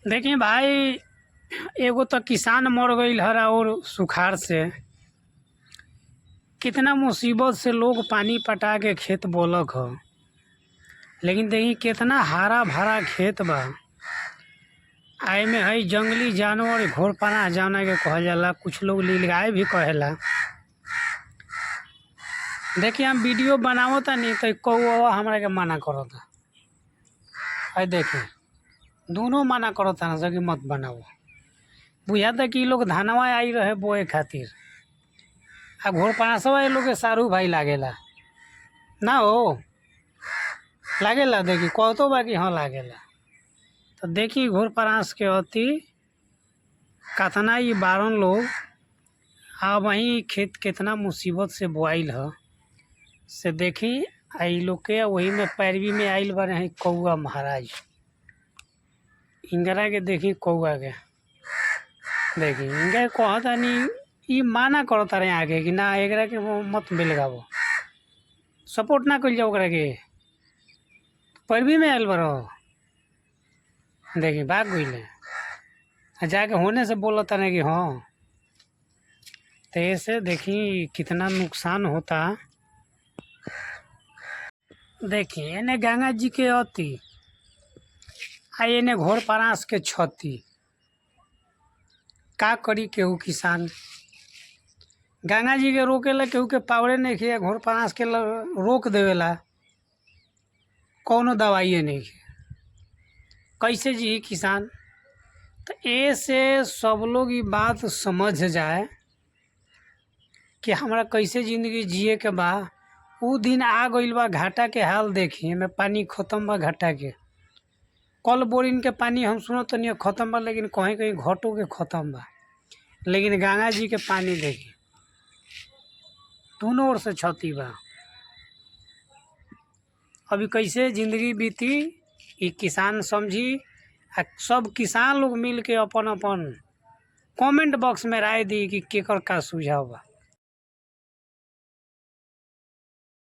देखिए भाई, एगो तो किसान मर गईल हर और सुखाड़ से। कितना मुसीबत से लोग पानी पटा के खेत बोलक ह। लेकिन देखी कितना हरा भरा खेत बा। आए में है जंगली जानवर घोरपना जाना के कहल जाला, कुछ लोग नीलगाय भी कहेला। देखिए हम वीडियो बनावता नहीं तो कौआ हमरा के मना करता है। देखिए दोनों मना करता ना सकी मत बनाओ। बुझाता कि लोग धानवा आई रहे बोए खातिर। आ घोरपनासवा लोग के सारू भाई लागेला ना हो, लागेला। देखी कहतो बाकी हाँ लागेला। तो देखी घोरपनास के अति कतना ये बारन लोग आ वहीं खेत कितना मुसीबत से बोआइल ह से देखी आई लोग के वही में पैरवी में आइल बने हैं कौआ महाराज। इंगरा के देखी कौआ के देखी इंगे कहता नहीं ई माना करता रहे आगे कि ना एकरा के मत बेलगावो, सपोर्ट ना कर जाओ ओकरा के। पैरवी में आइल बरो देखी भाग गई जाके होने से बोलता नहीं कि हाँ। तो ऐसे देखी कितना नुकसान होता। देखिए इन्हें गंगा जी के अति आ इन्हें घोरपनास के क्षति का करी केहू किसान। गंगा जी के रोकेला केहू के पावरे नहीं किया, घोरपनास के रोक देवेला कौनो दवाइए नहीं है। कैसे जी किसान। तो ऐसे सब लोग ये बात समझ जाए कि हमरा कैसे ज़िंदगी जिए के बा। उ दिन आ गइल बा, घाटा के हाल देखिए में पानी ख़त्म बा। घाटा के कल बोरिंग के पानी हम सुनो तो नहीं ख़त्म बा, लेकिन कहीं कहीं घाटों के ख़त्म बा। लेकिन गंगा जी के पानी देखी दोनों ओर से क्षति बा। अभी कैसे ज़िंदगी बीती ये किसान समझी। आ सब किसान लोग मिल के अपन अपन कमेंट बॉक्स में राय दी कि केकर का सुझाव बा।